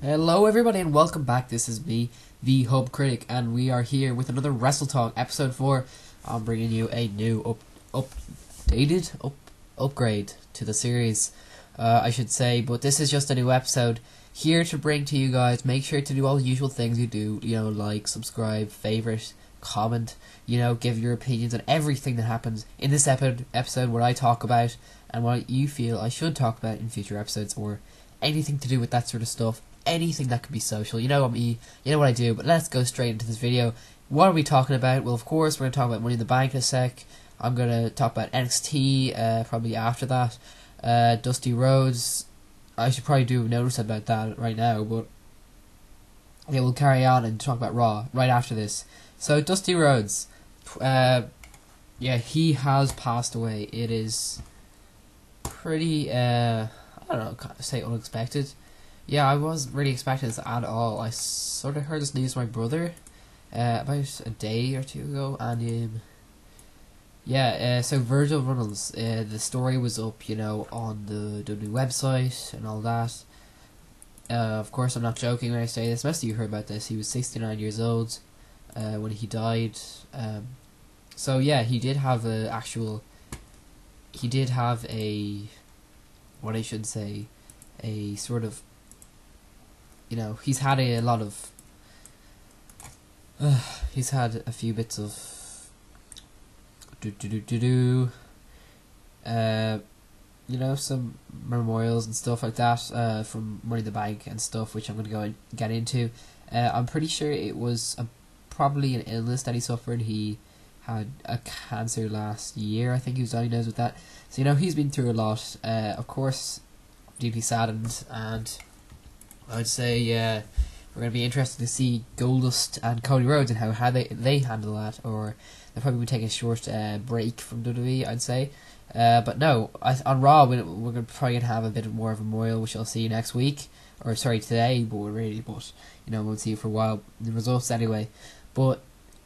Hello everybody and welcome back. This is me, the Hub Critic, and we are here with another Wrestle-Talk episode 4. I'm bringing you a new upgrade to the series, I should say, but this is just a new episode here to bring to you guys. Make sure to do all the usual things you do, like, subscribe, favorite, comment, give your opinions on everything that happens in this episode, what I talk about and what you feel I should talk about in future episodes, or anything to do with that sort of stuff. Anything that could be social. You know me, you know what I do, but let's go straight into this video. What are we talking about? Well, of course, we're going to talk about Money in the Bank in a sec. I'm going to talk about NXT, probably after that. Dusty Rhodes, I should probably do a notice about that right now, but yeah, we'll carry on and talk about Raw right after this. So, Dusty Rhodes, yeah, he has passed away. It is pretty, I don't know, can't say unexpected. Yeah, I wasn't really expecting this at all. I sort of heard this news from my brother about a day or two ago, and so Virgil Runnels, the story was up, on the WWE website and all that. Of course, I'm not joking when I say this. Most of you heard about this. He was 69 years old when he died. So yeah, he did have a what I should say, a sort of, he's had a lot of, he's had a few bits of, some memorials and stuff like that, from Money in the Bank and stuff, which I'm going to go and get into. I'm pretty sure it was probably an illness that he suffered. He had a cancer last year. I think he was diagnosed with that. So, he's been through a lot. Of course, deeply saddened, and I would say, we're going to be interested to see Goldust and Cody Rhodes and how they handle that, or they'll probably be taking a short break from WWE, I'd say. But no, on Raw, we're probably going to have a bit more of a memorial, which I'll see next week, or sorry, today, but we'll see it for a while, the results anyway. But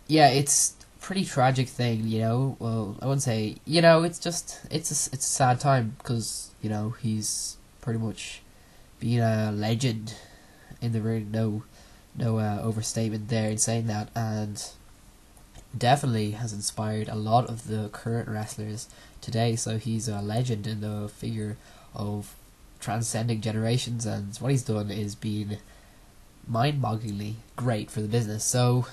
yeah, it's a pretty tragic thing, well, I wouldn't say, it's a sad time, because, he's pretty much being a legend in the ring. No overstatement there in saying that, and definitely has inspired a lot of the current wrestlers today. So he's a legend in the figure of transcending generations, and what he's done is been mind-bogglingly great for the business. So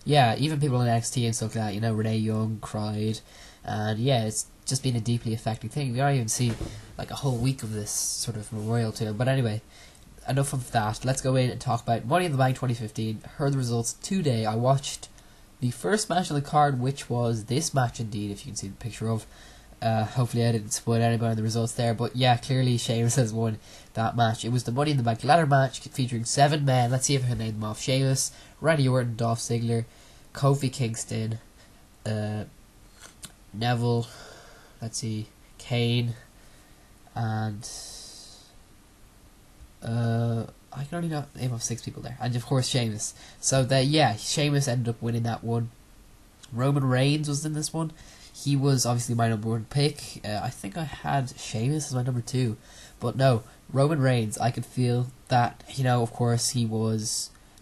yeah, even people in NXT and stuff like that, Renee Young cried, and yeah, it's just been a deeply affecting thing. We don't even see like a whole week of this sort of memorial to him. But anyway, enough of that. Let's go in and talk about Money in the Bank 2015. Heard the results today. I watched the first match on the card, which was this match indeed, if you can see the picture of. Hopefully I didn't spoil anybody on the results there, but yeah, clearly Sheamus has won that match. It was the Money in the Bank ladder match featuring 7 men. Let's see if I can name them off. Sheamus, Randy Orton, Dolph Ziggler, Kofi Kingston, Neville, let's see, Kane, and I can only name off 6 people there, and of course Sheamus. So Sheamus ended up winning that one. Roman Reigns was in this one. He was obviously my number 1 pick. I think I had Sheamus as my number 2, but no, Roman Reigns. I could feel that, of course he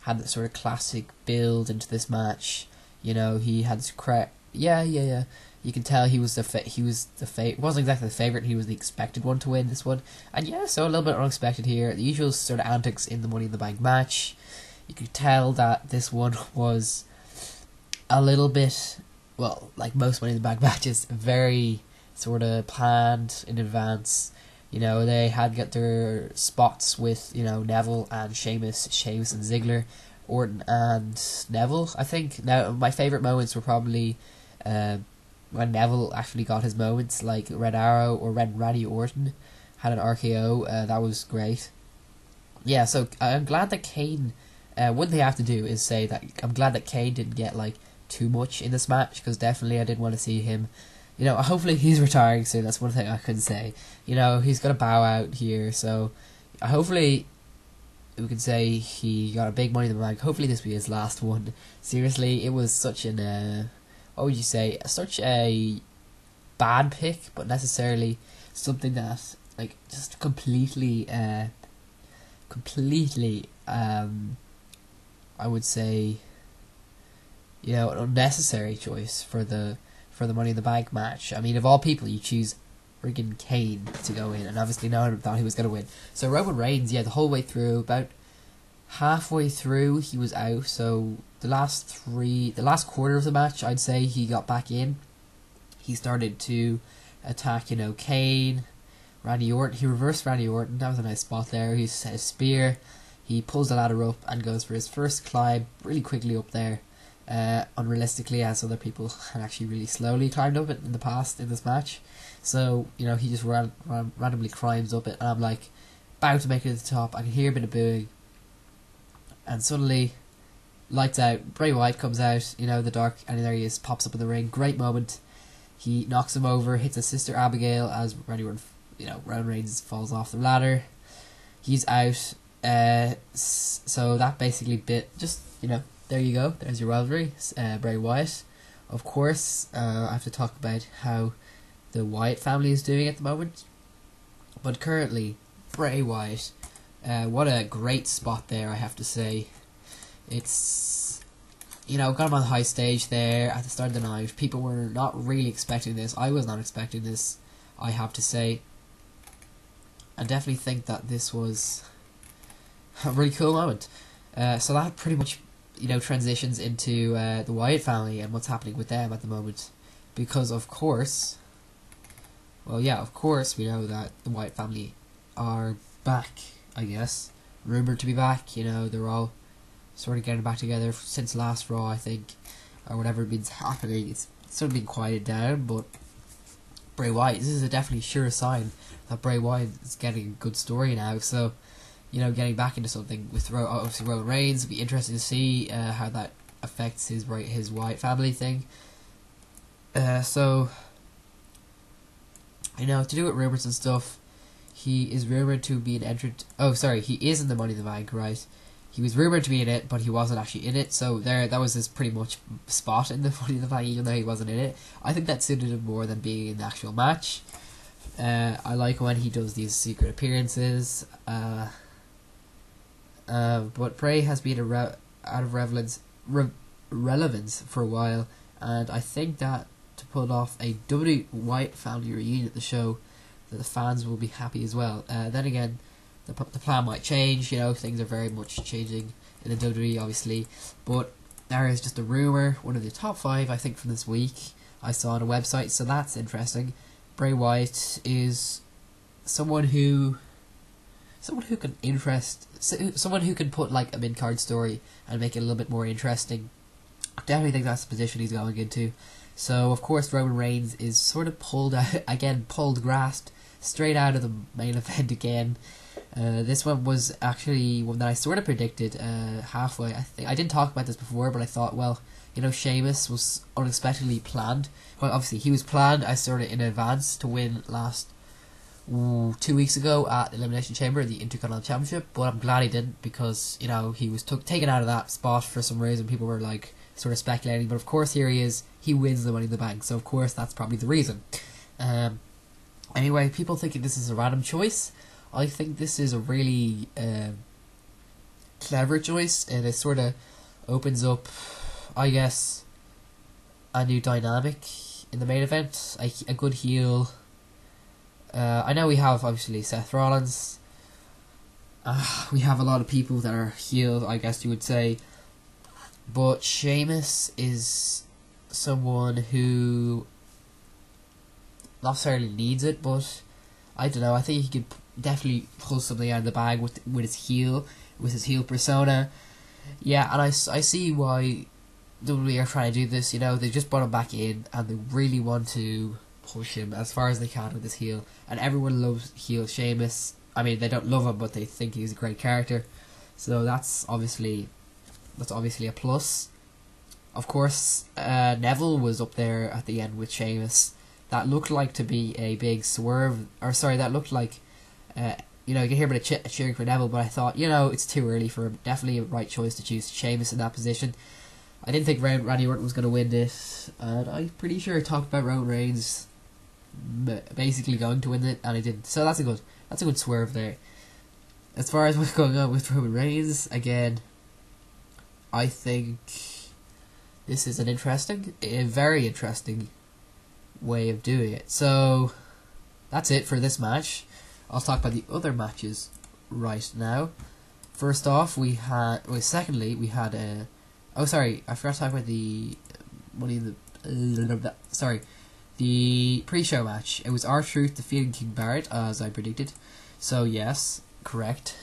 had that sort of classic build into this match. He had this you can tell he was wasn't exactly the favourite, he was the expected one to win this one. And yeah, so a little bit unexpected here. The usual sort of antics in the Money in the Bank match. You could tell that this one was a little bit, well, like most Money in the Bank matches, very sort of planned in advance. They had got their spots with, Neville and Sheamus and Ziggler, Orton and Neville, I think. Now, my favourite moments were probably when Neville actually got his moments, like Red Arrow, or when Randy Orton had an RKO. That was great. Yeah, so I'm glad that Kane, one thing I have to do is say that I'm glad that Kane didn't get like too much in this match, because definitely I didn't want to see him, hopefully he's retiring soon. That's one thing I could say. He's got to bow out here, so hopefully we can say he got a big Money in the Bank. Hopefully this will be his last one. Seriously, it was such an what would you say, such a bad pick, but necessarily something that, like, just completely completely, I would say, an unnecessary choice for the Money in the Bank match. I mean, of all people, you choose friggin' Kane to go in, and obviously no one thought he was going to win. So Roman Reigns, the whole way through, about halfway through, he was out. So the last quarter of the match, I'd say, he got back in. He started to attack, Kane, Randy Orton. He reversed Randy Orton. That was a nice spot there. He set a spear. He pulls the ladder up and goes for his first climb really quickly up there. Unrealistically, as other people had actually really slowly climbed up it in the past in this match. So, he just randomly climbs up it, and I'm like, about to make it to the top. I can hear a bit of booing, and suddenly, lights out, Bray Wyatt comes out, the dark, and there he is, pops up in the ring. Great moment. He knocks him over, hits his sister Abigail as Roman Reigns falls off the ladder. He's out. So that basically there you go. There's your rivalry. Bray Wyatt. Of course, I have to talk about how the Wyatt family is doing at the moment. But currently, Bray Wyatt, what a great spot there, I have to say. It's, got him on the high stage there at the start of the night. People were not really expecting this. I was not expecting this, I have to say. I definitely think that this was a really cool moment. So that pretty much, transitions into the Wyatt family and what's happening with them at the moment. Because, of course, we know that the Wyatt family are back, I guess. Rumoured to be back, they're all sort of getting back together since last Raw, I think, or whatever been happening. It's sort of been quieted down, but Bray Wyatt, this is a definitely sure sign that Bray Wyatt is getting a good story now, so, getting back into something with obviously Roman Reigns. It'll be interesting to see how that affects his Wyatt family thing. So, to do with rumours and stuff, he is rumoured to be an entrant. Oh, sorry, he is in the Money in the Bank, right? He was rumoured to be in it, but he wasn't actually in it, so that was his pretty much spot in the Money in the Bank, even though he wasn't in it. I think that suited him more than being in the actual match. I like when he does these secret appearances. But Bray has been out of relevance for a while, and I think that to pull off a WWE Wyatt family reunion at the show, that the fans will be happy as well. Then again, the plan might change. Things are very much changing in the WWE, obviously. But there is just a rumour, one of the top 5, I think, from this week, I saw on a website, so that's interesting. Bray Wyatt is someone who can put like a mid-card story and make it a little bit more interesting. I definitely think that's the position he's going into. So of course Roman Reigns is sort of grasped straight out of the main event again. This one was actually one that I sort of predicted halfway. I think I didn't talk about this before, but I thought, well, Sheamus was unexpectedly planned. Well, obviously he was planned, I sort of in advance, to win last 2 weeks ago at Elimination Chamber, the Intercontinental Championship, but I'm glad he didn't, because he was taken out of that spot for some reason. People were like sort of speculating, but of course here he is. He wins the Money in the Bank, so of course that's probably the reason. Anyway, people thinking this is a random choice. I think this is a really clever choice, and it sort of opens up, I guess, a new dynamic in the main event. A good heel. I know we have obviously Seth Rollins. We have a lot of people that are heel, I guess you would say. But Sheamus is someone who not necessarily needs it, but I don't know. I think he could definitely pull something out of the bag with his heel persona. Yeah, and I see why WWE are trying to do this. They just brought him back in, and they really want to push him as far as they can with his heel, and everyone loves heel Sheamus. I mean, they don't love him, but they think he's a great character, so that's obviously a plus. Of course, Neville was up there at the end with Sheamus. That looked like to be a big swerve, that looked like you can hear a bit of cheering for Neville, but I thought, it's too early for him. Definitely a right choice to choose Sheamus in that position. I didn't think Randy Orton was going to win this, and I'm pretty sure I talked about Roman Reigns basically going to win it, and he didn't. So that's a good swerve there. as far as what's going on with Roman Reigns, again, I think this is a very interesting way of doing it. So that's it for this match. I'll talk about the other matches right now. First off, we had I forgot to talk about the the pre-show match. It was R-Truth defeating King Barrett, as I predicted. So yes, correct.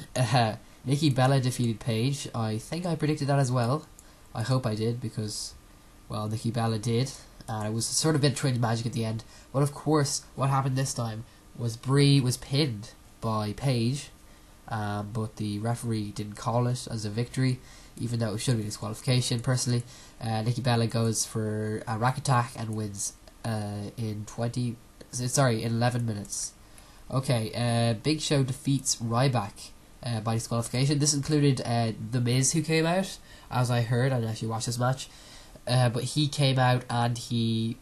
Nikki Bella defeated Paige. I think I predicted that as well. I hope I did, because, well, Nikki Bella did. And it was sort of a bit of Twins magic at the end. But of course, what happened this time was Brie was pinned by Paige. But the referee didn't call it as a victory, even though it should be disqualification, personally. Nikki Bella goes for a rack attack and wins in 11 minutes. Okay, Big Show defeats Ryback by disqualification. This included The Miz, who came out, as I heard. I didn't actually watch this match. But he came out and he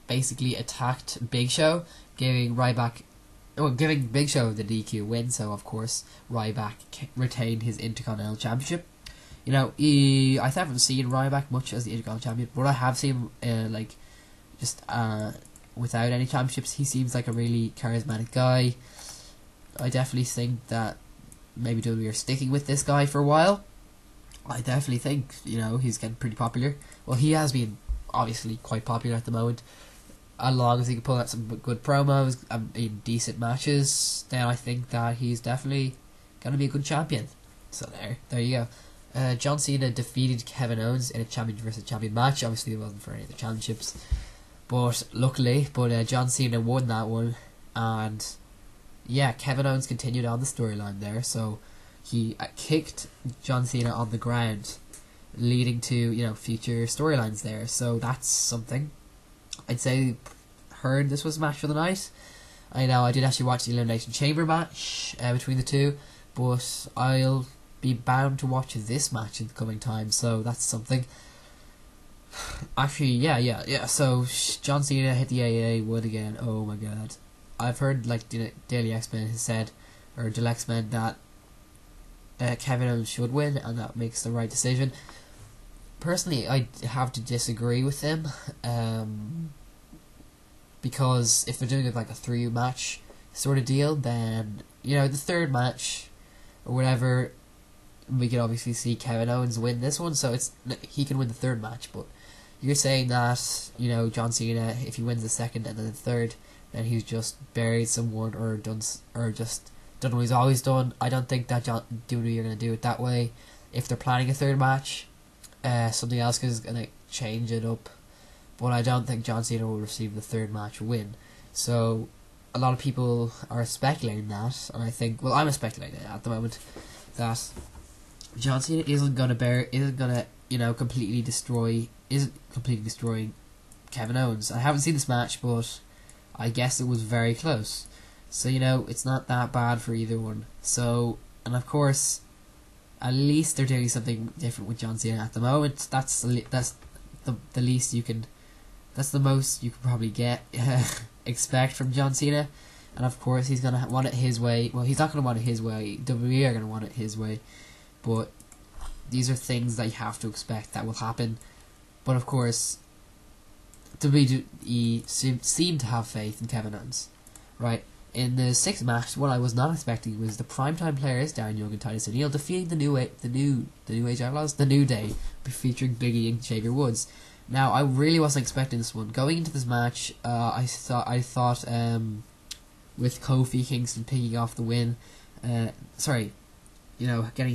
basically attacked Big Show, giving Big Show the DQ win. So of course Ryback retained his Intercontinental Championship. You know, I haven't seen Ryback much as the Intercontinental Champion, but I have seen without any championships. He seems like a really charismatic guy. I definitely think that maybe WWE are sticking with this guy for a while. I definitely think, he's getting pretty popular. Well, he has been obviously quite popular at the moment. As long as he can pull out some good promos in decent matches, then I think that he's definitely going to be a good champion. So there you go. John Cena defeated Kevin Owens in a champion versus champion match. Obviously, it wasn't for any of the championships, but luckily, John Cena won that one, and yeah, Kevin Owens continued on the storyline there. So he kicked John Cena on the ground, leading to future storylines there. So that's something. I'd say heard this was a match for the night. I know I did actually watch the Elimination Chamber match between the two, but I'll be bound to watch this match in the coming time. So that's something. Actually, yeah. So John Cena hit the AA wood again. Oh my god. I've heard Daily X-Men has said, or Deluxe Men, that Kevin Owens should win, and that makes the right decision. Personally, I have to disagree with them, because if they're doing it like a 3-match sort of deal, then the third match or whatever, we can obviously see Kevin Owens win this one, so he can win the third match. But you're saying that John Cena, if he wins the second and then the third, then he's just buried someone or just done what he's always done. I don't think that WWE are going to do it that way. If they're planning a third match, something else is going to change it up. But I don't think John Cena will receive the third match win. So a lot of people are speculating that, and I think, well, I'm speculating at the moment that John Cena isn't completely destroying Kevin Owens. I haven't seen this match, but I guess it was very close. So it's not that bad for either one. So, and of course, at least they're doing something different with John Cena at the moment. That's the least you can. That's the most you could probably expect from John Cena. And of course, he's gonna want it his way. Well, he's not gonna want it his way. WWE are gonna want it his way. But these are things that you have to expect that will happen. But of course, WWE seem to have faith in Kevin Owens, right? In the 6th match, what I was not expecting was the primetime players, Darren Young and Titus O'Neil, defeating the New Age Outlaws, the New Day, featuring Big E and Xavier Woods. Now, I really wasn't expecting this one. Going into this match, I thought with Kofi Kingston picking off the win, getting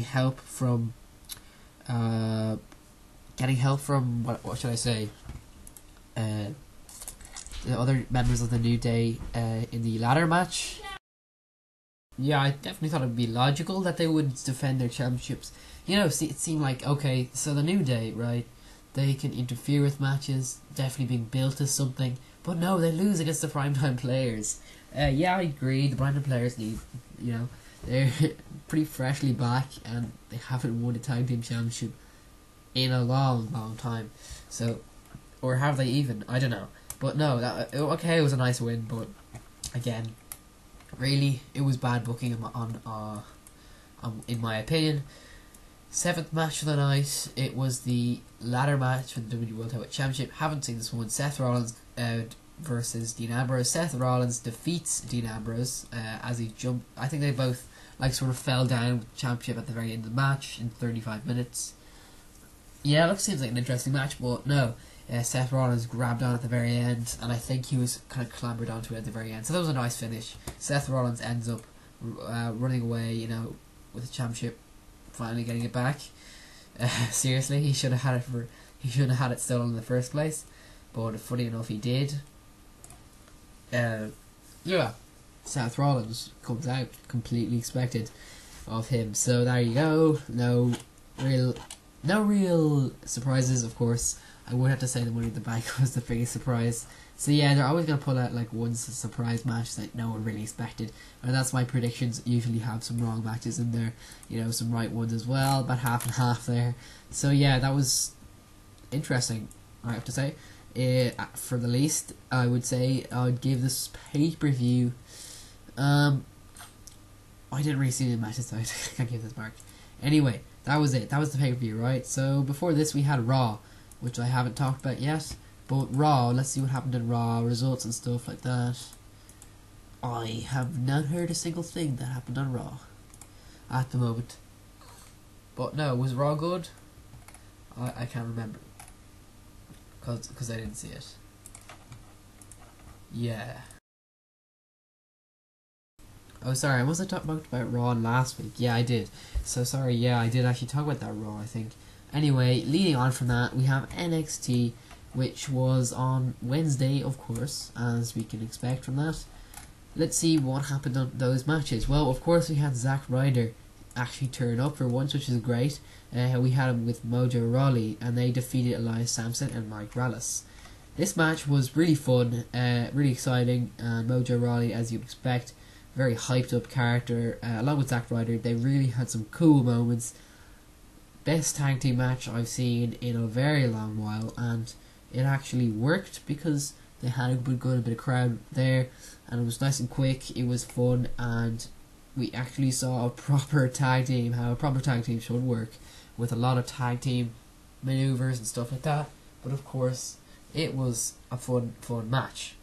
help from what should I say? The other members of the New Day in the ladder match. Yeah, I definitely thought it would be logical that they would defend their championships. It seemed like, okay, so the New Day, right, they can interfere with matches, definitely being built as something, but no, they lose against the primetime players. Yeah, I agree, the primetime players need, they're pretty freshly back, and they haven't won a tag team championship in a long, long time. So, or have they even? I don't know. But no, it was a nice win, but again, really, it was bad booking in my opinion. 7th match of the night, it was the ladder match for the WWE World Heavyweight Championship. Haven't seen this one. Seth Rollins versus Dean Ambrose. Seth Rollins defeats Dean Ambrose as he jumped. I think they both sort of fell down with the championship at the very end of the match in 35 minutes. Yeah, it seems like an interesting match, but no. Seth Rollins grabbed on at the very end, and I think he was kind of clambered onto it at the very end. So that was a nice finish. Seth Rollins ends up running away, with the championship, finally getting it back. Seriously, he should have had it stolen in the first place, but funny enough, he did. Seth Rollins comes out, completely expected of him. So there you go. No real surprises, of course. I would have to say the Money in the Bank was the biggest surprise. So yeah, they're always going to pull out one surprise match that no one really expected. And that's why predictions usually have some wrong matches in there. Some right ones as well, about half and half there. So yeah, that was interesting, I have to say. For the least, I would say I would give this pay-per-view... I didn't really see the matches, so I can't give this mark. Anyway, that was it. That was the pay-per-view, right? So before this, we had Raw, which I haven't talked about yet. But Raw, let's see what happened in Raw, results and stuff like that. I have not heard a single thing that happened on Raw at the moment. But no, was Raw good? I can't remember. Because I didn't see it. Yeah. Oh, sorry, I wasn't talking about Raw last week. Yeah, I did. So sorry, yeah, I did actually talk about that Raw, I think. Anyway, leading on from that, we have NXT, which was on Wednesday, of course, as we can expect from that. Let's see what happened on those matches. Well, of course, we had Zack Ryder actually turn up for once, which is great. We had him with Mojo Rawley, and they defeated Elias Sampson and Mike Rallis. This match was really fun, really exciting, and Mojo Rawley, as you'd expect, very hyped up character, along with Zack Ryder. They really had some cool moments. Best tag team match I've seen in a very long while, and it actually worked because they had a bit of crowd there, and it was nice and quick. It was fun, and we actually saw a proper tag team, how a proper tag team should work, with a lot of tag team maneuvers and stuff like that. But of course, it was a fun match.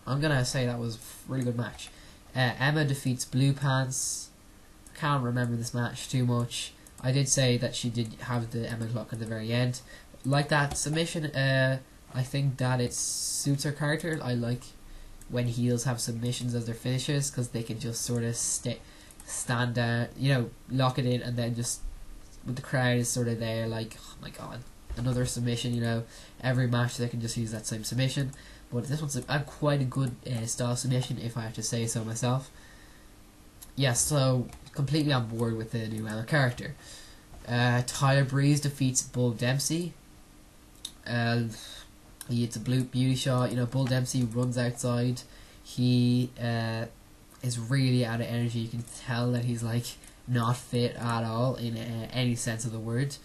I'm gonna say that was a really good match. Emma defeats Blue Pants. Can't remember this match too much. I did say that she did have the Emma clock at the very end. Like that submission, I think that it suits her character. I like when heels have submissions as their finishes, because they can just sort of stand down, lock it in, and then just with the crowd is sort of there, like, oh my god, another submission. Every match they can just use that same submission. But this one's quite a good style submission, if I have to say so myself. Yeah, so completely on board with the new Emma character. Tyler Breeze defeats Bull Dempsey. He hits a blue beauty shot. Bull Dempsey runs outside. He is really out of energy. You can tell that he's not fit at all in any sense of the word.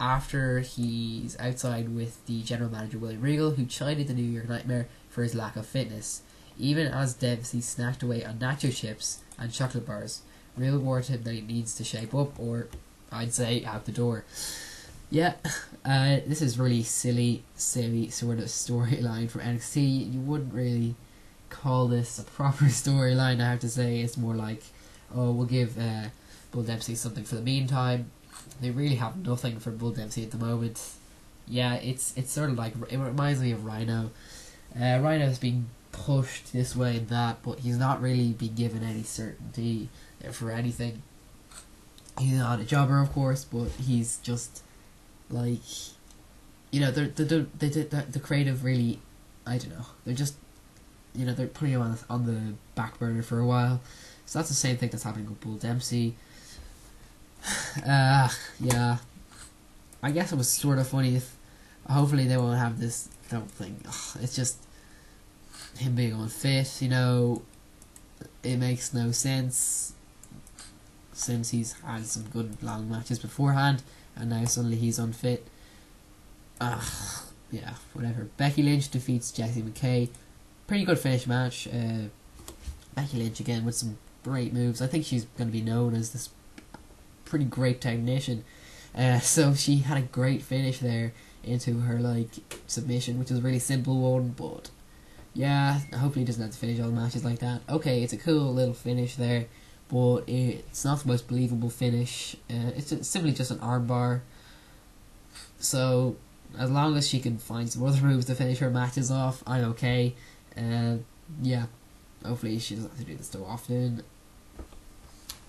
After he's outside with the general manager William Regal, who chided the New York Nightmare for his lack of fitness, even as Dempsey snacked away on nacho chips and chocolate bars. Regal warned him that he needs to shape up, or I'd say out the door. Yeah, this is really silly sort of storyline for NXT. You wouldn't really call this a proper storyline, I have to say. It's more like, oh, we'll give Bull Dempsey something for the meantime. They really have nothing for Bull Dempsey at the moment. Yeah, it's sort of it reminds me of Rhino. Rhino's being pushed this way and that, but he's not really been given any certainty for anything. He's not a jobber, of course, but he's just the creative really, I don't know. They're just, they're putting him on the back burner for a while. So that's the same thing that's happening with Bull Dempsey. Yeah, I guess it was sort of funny. If hopefully they won't have this thing. It's just him being unfit. It makes no sense since he's had some good long matches beforehand, and now suddenly he's unfit. Yeah, whatever. Becky Lynch defeats Jessie McKay. Pretty good finish match. Becky Lynch again with some great moves. I think she's going to be known as this pretty great technician. So she had a great finish there into her like submission, which was a really simple one, but yeah, hopefully he doesn't have to finish all matches like that. Okay, it's a cool little finish there, but it's not the most believable finish. Simply just an armbar. So as long as she can find some other moves to finish her matches off, I'm okay. Yeah, hopefully she doesn't have to do this so often.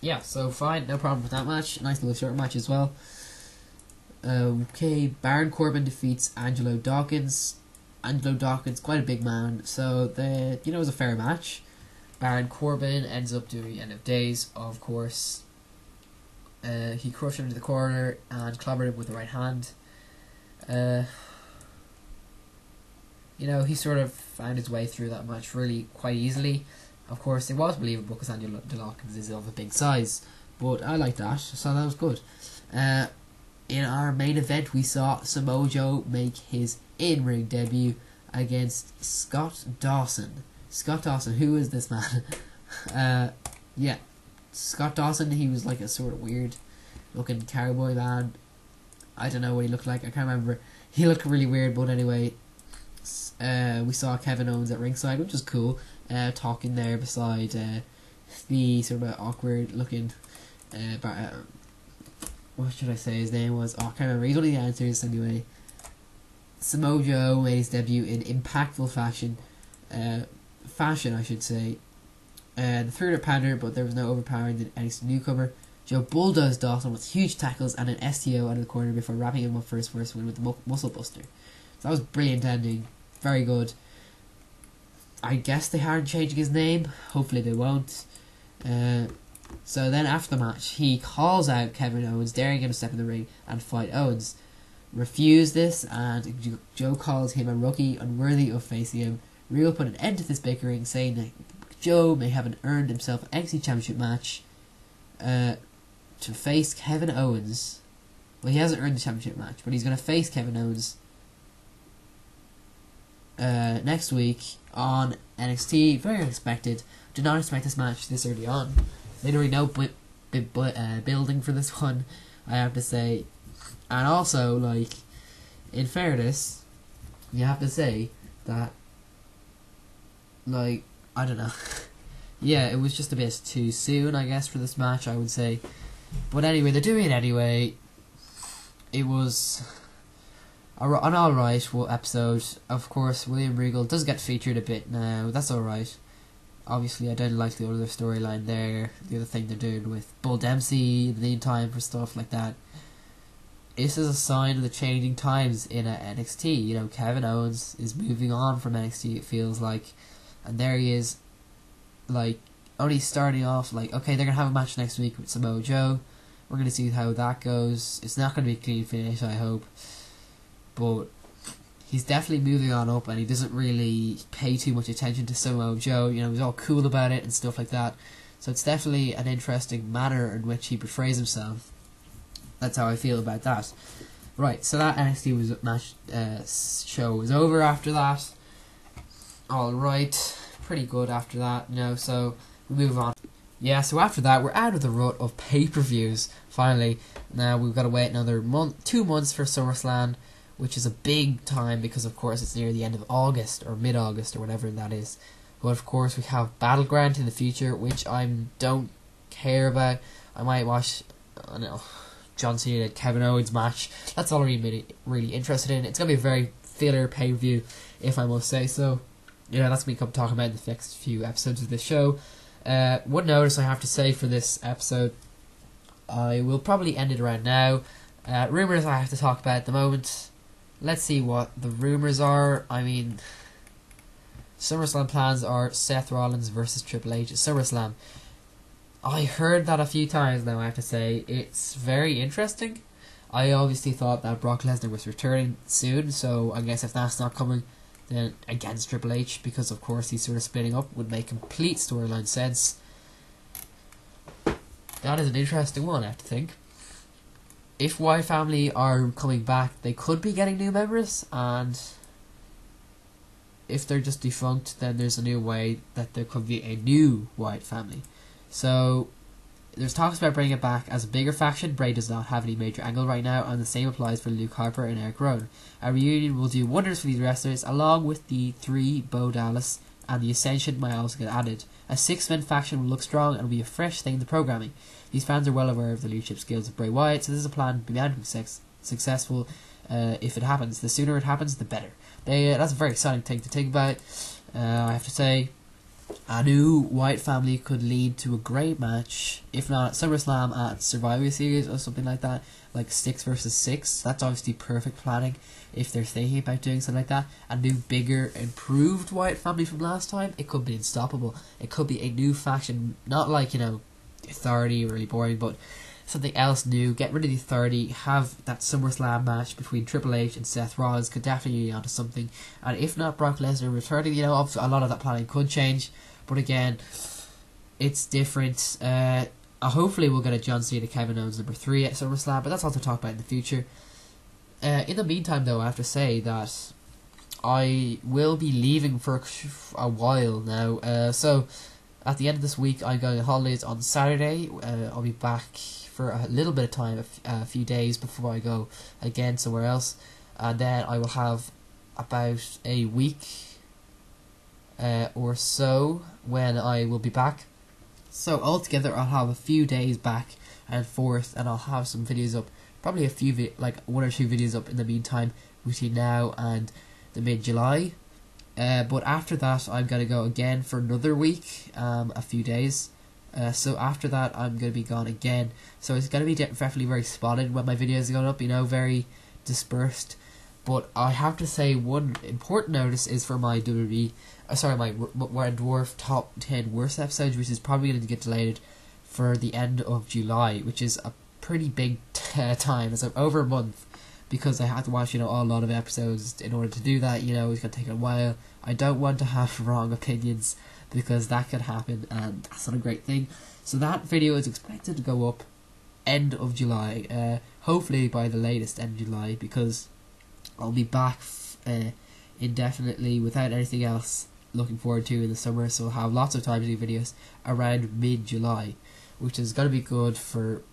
Yeah, so fine, no problem with that match. Nice little short match as well. Okay, Baron Corbin defeats Angelo Dawkins. Angelo Dawkins, quite a big man, so it was a fair match. Baron Corbin ends up doing End of Days, of course. He crushed him into the corner and clobbered him with the right hand. He sort of found his way through that match really quite easily. Of course, it was believable because Angelo Dawkins is of a big size, but I like that, so that was good. In our main event, we saw Samoa Joe make his in-ring debut against Scott Dawson. Scott Dawson, who is this man? Yeah, Scott Dawson, he was like a sort of weird looking cowboy man. I don't know what he looked like, I can't remember. He looked really weird, but anyway, we saw Kevin Owens at ringside, which was cool, talking there beside the sort of awkward looking what should I say his name was? I can't remember. He's one of the answers anyway. Samoa Joe made his debut in impactful fashion, I should say. The 300 pounder, but there was no overpowering the NXT newcomer. Joe bulldozed Dawson with huge tackles and an STO out of the corner before wrapping him up for his first win with the muscle buster. So that was brilliant ending. Very good. I guess they aren't changing his name. Hopefully they won't. So then after the match, he calls out Kevin Owens, daring him to step in the ring and fight Owens. Refused this, and Joe calls him a rookie unworthy of facing him. Real put an end to this bickering, saying that Joe may have earned himself an NXT Championship match to face Kevin Owens. Well, he hasn't earned the championship match, but he's going to face Kevin Owens next week on NXT. Very unexpected. Did not expect this match this early on. Literally no building for this one, I have to say. And also, like, in fairness, you have to say that, like, I don't know. Yeah, it was just a bit too soon, I guess, for this match, I would say. But anyway, they're doing it anyway. It was an alright episode. Of course, William Regal does get featured a bit now. That's alright. Obviously, I don't like the other storyline there. The other thing they're doing with Bull Dempsey in the meantime for stuff like that. This is a sign of the changing times in NXT. Kevin Owens is moving on from NXT, it feels like. And there he is, like, only starting off, like, okay, they're going to have a match next week with Samoa Joe. We're going to see how that goes. It's not going to be a clean finish, I hope. But he's definitely moving on up, and he doesn't really pay too much attention to Samoa Joe. He's all cool about it and stuff like that. So it's definitely an interesting manner in which he portrays himself. That's how I feel about that. Right, so that NXT show was over after that. Alright, pretty good after that, so we move on. Yeah, so after that, we're out of the rut of pay-per-views, finally. Now we've got to wait another 2 months for SummerSlam, which is a big time because, of course, it's near the end of August, or mid-August, or whatever that is. But, of course, we have Battleground in the future, which I don't care about. I might watch, I don't know, John Cena and Kevin Owens match. That's all I'm really interested in. It's going to be a very filler pay-per-view, if I must say so. That's me come talking about the next few episodes of this show. One notice I have to say for this episode, I will probably end it around now. Rumours I have to talk about at the moment. Let's see what the rumours are. I mean, SummerSlam plans are Seth Rollins versus Triple H at SummerSlam. I heard that a few times now, I have to say. It's very interesting. I obviously thought that Brock Lesnar was returning soon, so I guess if that's not coming, then against Triple H, because of course he's sort of splitting up, would make complete storyline sense. That is an interesting one, I have to think. If Wyatt family are coming back, they could be getting new members, and if they're just defunct, then there's a new way that there could be a new Wyatt family. So there's talks about bringing it back as a bigger faction. Bray does not have any major angle right now, and the same applies for Luke Harper and Eric Rowan. A reunion will do wonders for these wrestlers, along with the 3 Bo Dallas, and the Ascension might also get added. A 6-man faction will look strong and will be a fresh thing in the programming. These fans are well aware of the leadership skills of Bray Wyatt, so this is a plan to be successful if it happens. The sooner it happens, the better. That's a very exciting thing to think about. I have to say, a new Wyatt family could lead to a great match, if not at SummerSlam, at Survivor Series or something like that, like 6 versus 6. That's obviously perfect planning if they're thinking about doing something like that. A new, bigger, improved Wyatt family from last time, it could be unstoppable. It could be a new faction, not like, Authority, really boring, but something else new. Get rid of the Authority, have that SummerSlam match between Triple H and Seth Rollins could definitely lead on to something. And if not Brock Lesnar returning, obviously a lot of that planning could change. But again, it's different. Hopefully we'll get a John Cena Kevin Owens number 3 at SummerSlam, but that's all to talk about in the future. In the meantime, though, I have to say that I will be leaving for a while now. So at the end of this week, I'm going on holidays on Saturday. I'll be back for a little bit of time, a few days before I go again somewhere else, and then I will have about a week or so when I will be back. So altogether, I'll have a few days back and forth, and I'll have some videos up, probably a few like 1 or 2 videos up in the meantime between now and the mid-July. But after that, I'm gonna go again for another week, a few days. So after that, I'm gonna be gone again. So it's gonna be definitely very spotted when my videos are going up, very dispersed. But I have to say, one important notice is for my my Red Dwarf top 10 worst episodes, which is probably going to get delayed for the end of July, which is a pretty big time. It's over a month, because I have to watch, a lot of episodes in order to do that. It's going to take a while. I don't want to have wrong opinions, because that could happen, and that's not a great thing. So that video is expected to go up end of July, hopefully by the latest end of July, because I'll be back indefinitely without anything else looking forward to in the summer, so I'll have lots of time to do videos around mid-July, which is going to be good for,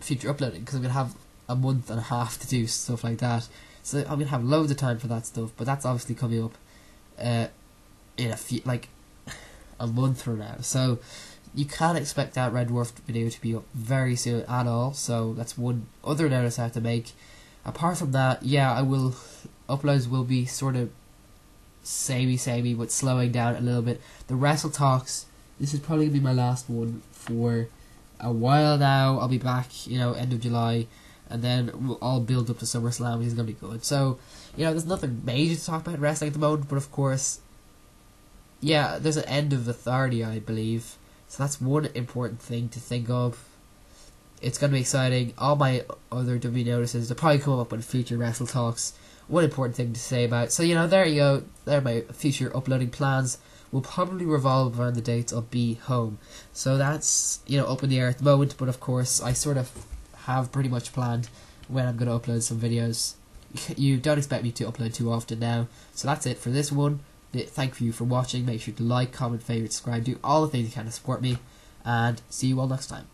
future uploading, because I'm going to have a month and a half to do stuff like that. So I'm going to have loads of time for that stuff, but that's obviously coming up in a month from now. So you can't expect that Red Dwarf video to be up very soon at all. So that's one other notice I have to make. Apart from that, uploads will be sort of samey, but slowing down a little bit. The Wrestle-Talks, this is probably going to be my last one for a while now. I'll be back, end of July, and then we'll all build up to SummerSlam, which is going to be good. So, there's nothing major to talk about wrestling at the moment, but of course, there's an end of Authority, I believe. So that's one important thing to think of. It's going to be exciting. All my other WWE notices, they'll probably come up in future Wrestle-Talks. One important thing to say about. So, there you go. There are my future uploading plans. Will probably revolve around the dates I'll be home. So that's, up in the air at the moment. But of course, I sort of have pretty much planned when I'm going to upload some videos. You don't expect me to upload too often now. So that's it for this one. Thank you for watching. Make sure to like, comment, favorite, subscribe. Do all the things you can to support me. And see you all next time.